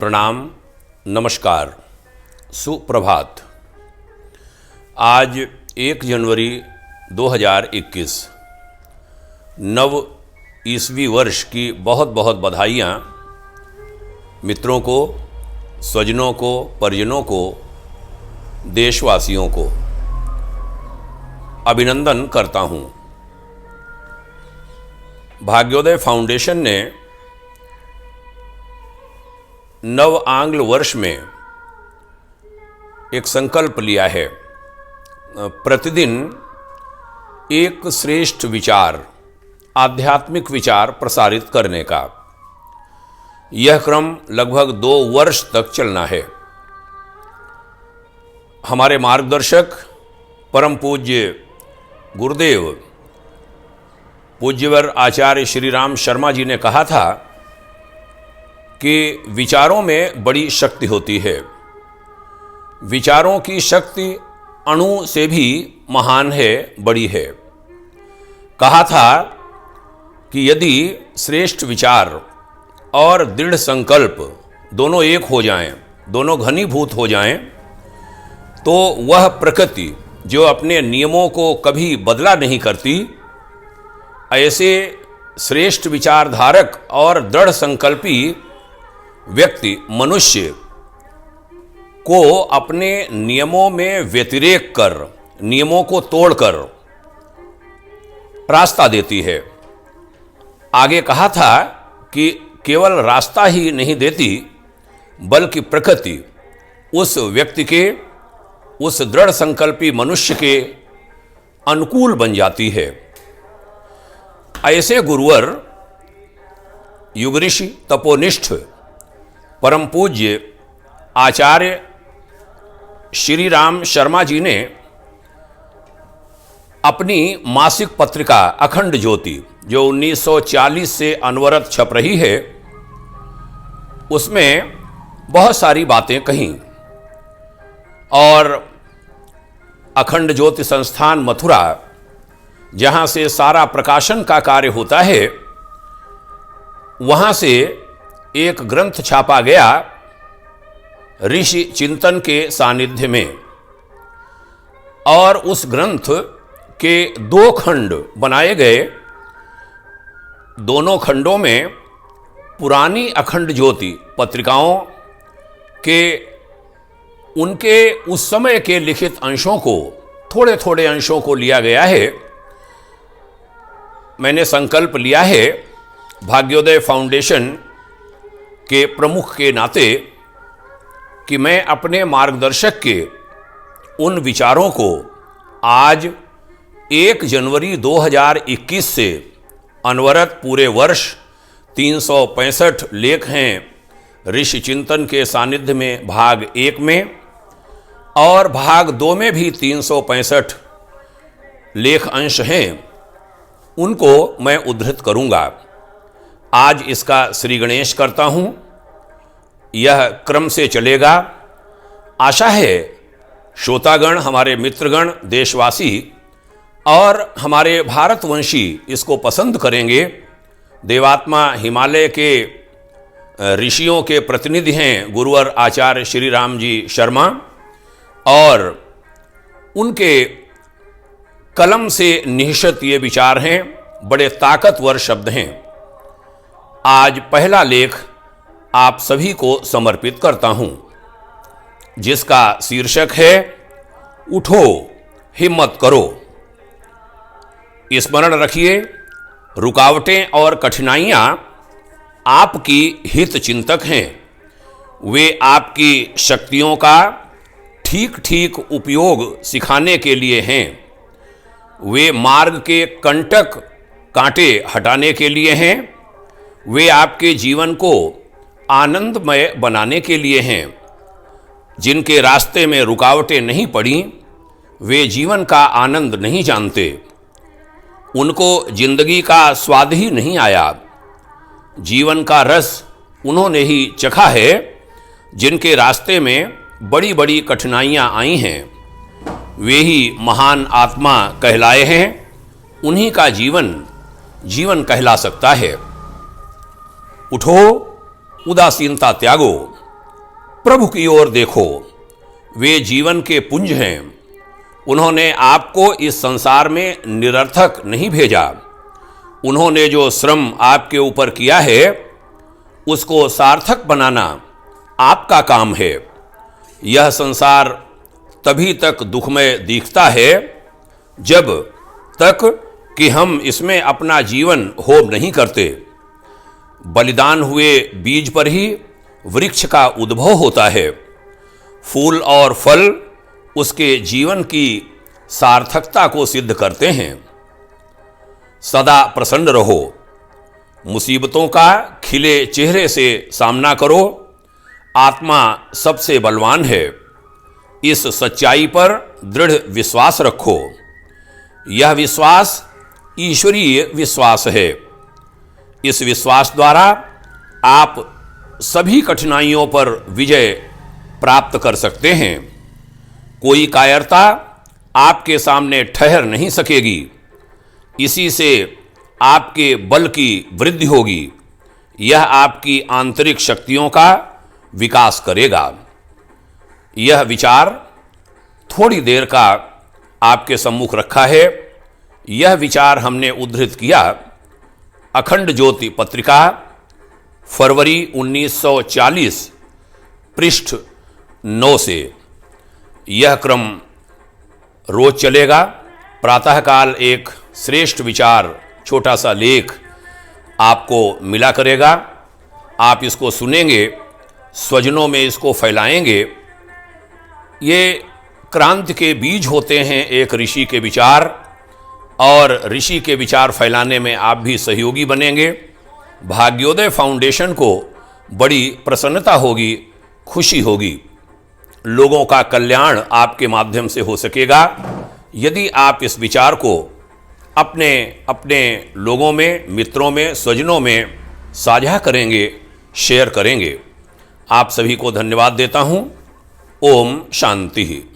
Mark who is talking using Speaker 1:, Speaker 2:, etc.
Speaker 1: प्रणाम, नमस्कार, सुप्रभात। आज 1 जनवरी 2021 नव ईसवी वर्ष की बहुत बहुत बधाइयाँ मित्रों को, स्वजनों को, परिजनों को, देशवासियों को अभिनंदन करता हूँ। भाग्योदय फाउंडेशन ने नव आंग्ल वर्ष में एक संकल्प लिया है, प्रतिदिन एक श्रेष्ठ विचार, आध्यात्मिक विचार प्रसारित करने का। यह क्रम लगभग 2 वर्ष तक चलना है। हमारे मार्गदर्शक परम पूज्य गुरुदेव पूज्यवर आचार्य श्री राम शर्मा जी ने कहा था कि विचारों में बड़ी शक्ति होती है। विचारों की शक्ति अणु से भी महान है, बड़ी है। कहा था कि यदि श्रेष्ठ विचार और दृढ़ संकल्प दोनों एक हो जाएं, दोनों घनीभूत हो जाएं, तो वह प्रकृति जो अपने नियमों को कभी बदला नहीं करती, ऐसे श्रेष्ठ विचारधारक और दृढ़ संकल्पी व्यक्ति मनुष्य को अपने नियमों में व्यतिरेक कर, नियमों को तोड़कर रास्ता देती है। आगे कहा था कि केवल रास्ता ही नहीं देती, बल्कि प्रकृति उस व्यक्ति के, उस दृढ़ संकल्पी मनुष्य के अनुकूल बन जाती है। ऐसे गुरुवर, युग ऋषि, तपोनिष्ठ परम पूज्य आचार्य श्री राम शर्मा जी ने अपनी मासिक पत्रिका अखंड ज्योति, जो 1940 से अनवरत छप रही है, उसमें बहुत सारी बातें कहीं। और अखंड ज्योति संस्थान मथुरा, जहाँ से सारा प्रकाशन का कार्य होता है, वहाँ से एक ग्रंथ छापा गया ऋषि चिंतन के सानिध्य में। और उस ग्रंथ के 2 खंड बनाए गए। दोनों खंडों में पुरानी अखंड ज्योति पत्रिकाओं के, उनके उस समय के लिखित अंशों को, थोड़े थोड़े अंशों को लिया गया है। मैंने संकल्प लिया है भाग्योदय फाउंडेशन के प्रमुख के नाते कि मैं अपने मार्गदर्शक के उन विचारों को आज 1 जनवरी 2021 से अनवरत पूरे वर्ष 365 लेख हैं ऋषि चिंतन के सानिध्य में भाग 1 में, और भाग 2 में भी 365 लेख अंश हैं, उनको मैं उद्धृत करूंगा। आज इसका श्री गणेश करता हूं। यह क्रम से चलेगा। आशा है श्रोतागण, हमारे मित्रगण, देशवासी और हमारे भारतवंशी इसको पसंद करेंगे। देवात्मा हिमालय के ऋषियों के प्रतिनिधि हैं गुरुवर आचार्य श्री राम जी शर्मा, और उनके कलम से निहित ये विचार हैं, बड़े ताकतवर शब्द हैं। आज पहला लेख आप सभी को समर्पित करता हूं, जिसका शीर्षक है उठो, हिम्मत करो। स्मरण रखिए, रुकावटें और कठिनाइयां आपकी हित चिंतक हैं। वे आपकी शक्तियों का ठीक ठीक उपयोग सिखाने के लिए हैं। वे मार्ग के कंटक, कांटे हटाने के लिए हैं। वे आपके जीवन को आनंदमय बनाने के लिए हैं। जिनके रास्ते में रुकावटें नहीं पड़ी, वे जीवन का आनंद नहीं जानते। उनको जिंदगी का स्वाद ही नहीं आया। जीवन का रस उन्होंने ही चखा है। जिनके रास्ते में बड़ी बड़ी कठिनाइयां आई हैं, वे ही महान आत्मा कहलाए हैं। उन्हीं का जीवन जीवन कहला सकता है। उठो, उदासीनता त्यागो, प्रभु की ओर देखो, वे जीवन के पुंज हैं। उन्होंने आपको इस संसार में निरर्थक नहीं भेजा। उन्होंने जो श्रम आपके ऊपर किया है उसको सार्थक बनाना आपका काम है। यह संसार तभी तक दुखमय दिखता है जब तक कि हम इसमें अपना जीवन होम नहीं करते। बलिदान हुए बीज पर ही वृक्ष का उद्भव होता है। फूल और फल उसके जीवन की सार्थकता को सिद्ध करते हैं। सदा प्रसन्न रहो, मुसीबतों का खिले चेहरे से सामना करो। आत्मा सबसे बलवान है। इस सच्चाई पर दृढ़ विश्वास रखो। यह विश्वास ईश्वरीय विश्वास है। इस विश्वास द्वारा आप सभी कठिनाइयों पर विजय प्राप्त कर सकते हैं। कोई कायरता आपके सामने ठहर नहीं सकेगी। इसी से आपके बल की वृद्धि होगी। यह आपकी आंतरिक शक्तियों का विकास करेगा। यह विचार थोड़ी देर का आपके सम्मुख रखा है। यह विचार हमने उद्धृत किया अखंड ज्योति पत्रिका, फरवरी 1940, पृष्ठ 9 से। यह क्रम रोज चलेगा। प्रातःकाल एक श्रेष्ठ विचार, छोटा सा लेख आपको मिला करेगा। आप इसको सुनेंगे, स्वजनों में इसको फैलाएंगे। ये क्रांति के बीज होते हैं, एक ऋषि के विचार, और ऋषि के विचार फैलाने में आप भी सहयोगी बनेंगे। भाग्योदय फाउंडेशन को बड़ी प्रसन्नता होगी, खुशी होगी। लोगों का कल्याण आपके माध्यम से हो सकेगा यदि आप इस विचार को अपने अपने लोगों में, मित्रों में, स्वजनों में साझा करेंगे, शेयर करेंगे। आप सभी को धन्यवाद देता हूँ। ओम शांति।